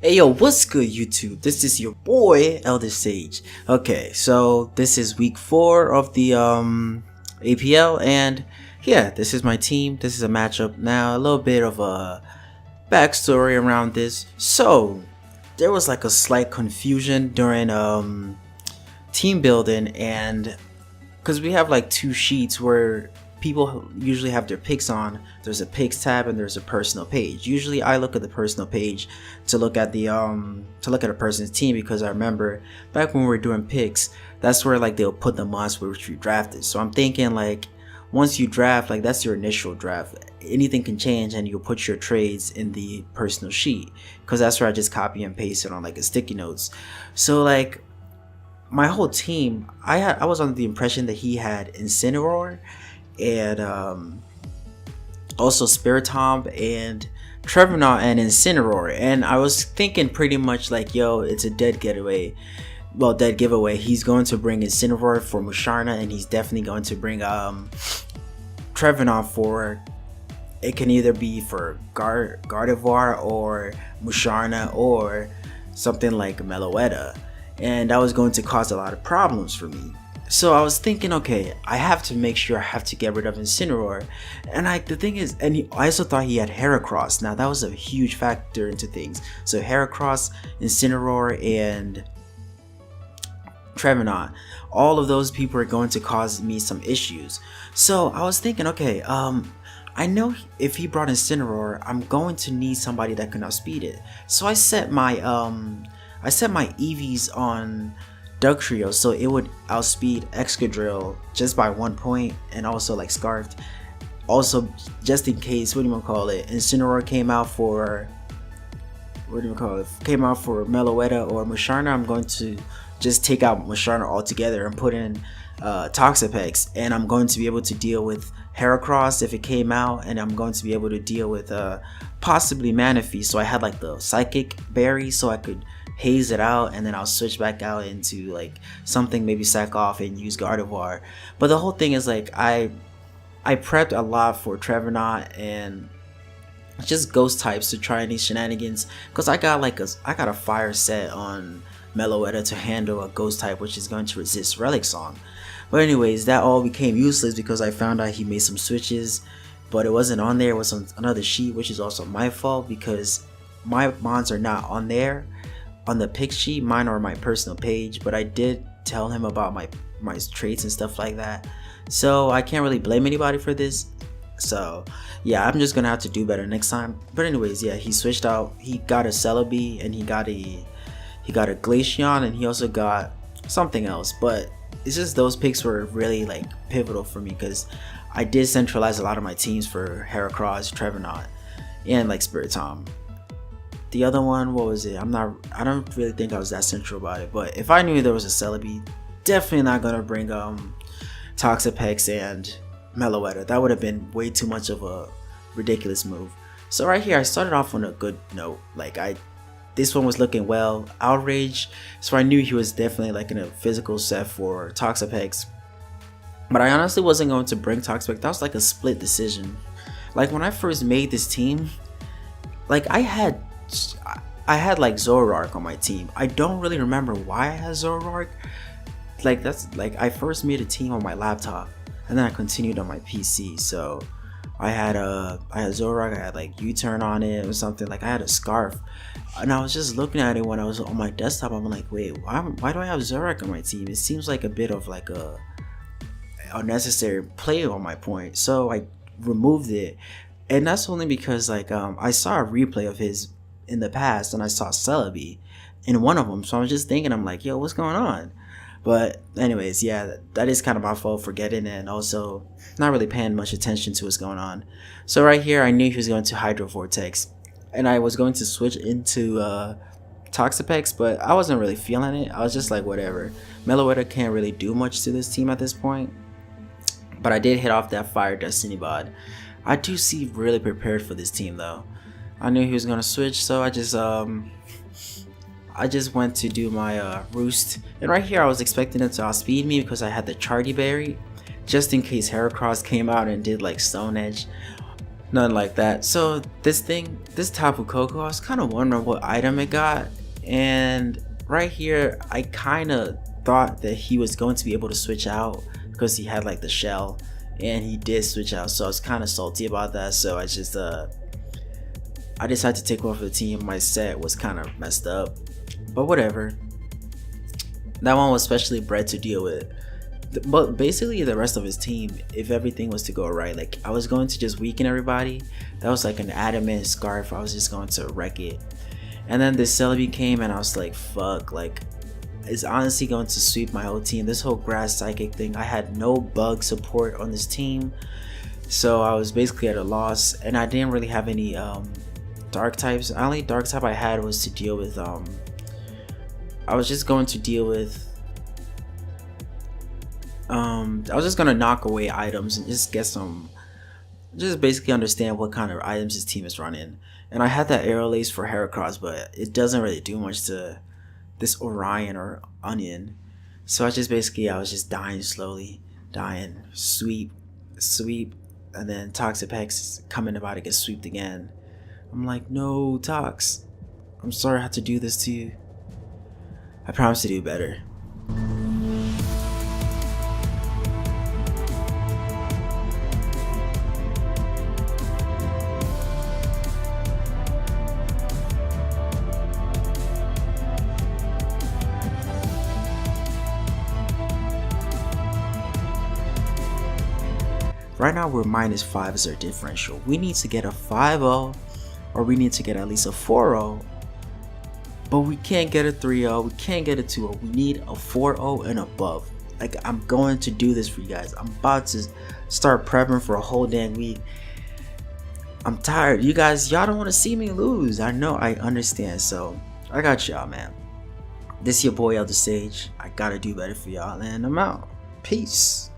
Hey yo, what's good YouTube? This is your boy Elder Sage. Okay, so this is week 4 of the APL, and yeah, this is my team. This is a matchup. Now a little bit of a backstory around this. So there was like a slight confusion during team building, and because we have like two sheets where people usually have their picks on. There's a picks tab and there's a personal page. Usually I look at the personal page to look at the a person's team, because I remember back when we were doing picks, that's where like they'll put the months which you drafted. So I'm thinking like once you draft, like that's your initial draft, anything can change and you'll put your trades in the personal sheet, because that's where I just copy and paste it on like a sticky notes. So like my whole team, I was under the impression that he had Incineroar and also Spiritomb and Trevenant and Incineroar, and I was thinking pretty much like, yo, it's a dead giveaway. He's going to bring Incineroar for Musharna, and he's definitely going to bring Trevenant for, it can either be for Gardevoir or Musharna or something like Meloetta, and that was going to cause a lot of problems for me. So I was thinking, okay, I have to make sure I have to get rid of Incineroar, and the thing is, I also thought he had Heracross. Now that was a huge factor into things. So Heracross, Incineroar, and Trevenant, all of those people are going to cause me some issues. So I was thinking, okay, I know if he brought Incineroar, I'm going to need somebody that can outspeed it. So I set my EVs on Dugtrio, so it would outspeed Excadrill just by 1 point, and also like Scarfed. Also, just in case, Incineroar came out for Meloetta or Musharna, I'm going to just take out Musharna altogether and put in Toxapex, and I'm going to be able to deal with Heracross if it came out, and I'm going to be able to deal with possibly Manaphy. So I had like the Psychic Berry, so I could haze it out, and then I'll switch back out into like something, maybe sack off and use Gardevoir. But the whole thing is like I prepped a lot for Trevenant and just ghost types to try these shenanigans, because I got a fire set on Meloetta to handle a ghost type which is going to resist Relic Song. But anyways, that all became useless because I found out he made some switches, but it wasn't on there. It was on another sheet, which is also my fault because my mons are not on there on the pick sheet. Mine are on my personal page, but I did tell him about my traits and stuff like that, so I can't really blame anybody for this. So yeah, I'm just gonna have to do better next time. But anyways, yeah, he switched out. He got a Celebi, and he got a Glaceon, and he also got something else. But it's just those picks were really like pivotal for me, because I did centralize a lot of my teams for Heracross, Trevenant, and like Spiritomb. The other one, what was it? I don't really think I was that central about it. But if I knew there was a Celebi, definitely not gonna bring Toxapex and Meloetta. That would have been way too much of a ridiculous move. So right here, I started off on a good note. This one was looking well. Outrage, so I knew he was definitely like in a physical set for Toxapex. But I honestly wasn't going to bring Toxapex. That was like a split decision. Like when I first made this team, like I had like Zoroark on my team. I don't really remember why I had Zoroark. Like that's like I first made a team on my laptop, and then I continued on my PC. So I had Zoroark, I had like U-turn on it or something. Like I had a Scarf, and I was just looking at it when I was on my desktop. I'm like, wait, why do I have Zoroark on my team? It seems like a bit of like a unnecessary play on my point. So I removed it, and that's only because like I saw a replay of his in the past, and I saw Celebi in one of them. So I was just thinking, I'm like, yo, what's going on? But anyways, yeah, that is kind of my fault for getting it, and also not really paying much attention to what's going on. So right here, I knew he was going to Hydro Vortex, and I was going to switch into Toxapex, but I wasn't really feeling it. I was just like, whatever. Meloetta can't really do much to this team at this point, but I did hit off that Fire Destiny bod. I do see really prepared for this team though. I knew he was gonna switch, so I just went to do my Roost, and right here I was expecting it to outspeed me because I had the Charty Berry, just in case Heracross came out and did like Stone Edge. Nothing like that. So this Tapu Koko, I was kind of wondering what item it got, and right here I kind of thought that he was going to be able to switch out because he had like the shell, and he did switch out. So I was kind of salty about that. So I decided to take one for the team. My set was kind of messed up, but whatever. That one was specially bred to deal with. But basically the rest of his team, if everything was to go right, like I was going to just weaken everybody. That was like an adamant scarf. I was just going to wreck it. And then this Celebi came and I was like, fuck, like it's honestly going to sweep my whole team. This whole grass psychic thing, I had no bug support on this team, so I was basically at a loss. And I didn't really have any dark types. The only dark type I had was to deal with I was just going to deal with I was just gonna knock away items and just get some, just basically understand what kind of items his team is running. And I had that arrow lace for Heracross, but it doesn't really do much to this Orion or Onion. So I was just dying slowly, dying, sweep, and then Toxapex coming about to get sweeped again. I'm like, no, Tox, I'm sorry I had to do this to you. I promise to do better. Right now we're -5 as our differential. We need to get a 5-0, or we need to get at least a 4-0. But we can't get a 3-0, we can't get a 2-0. We need a 4-0 and above. Like, I'm going to do this for you guys. I'm about to start prepping for a whole damn week. I'm tired. You guys, y'all don't want to see me lose. I know, I understand. So I got y'all, man. This your boy Elder Sage. I gotta do better for y'all, and I'm out. Peace.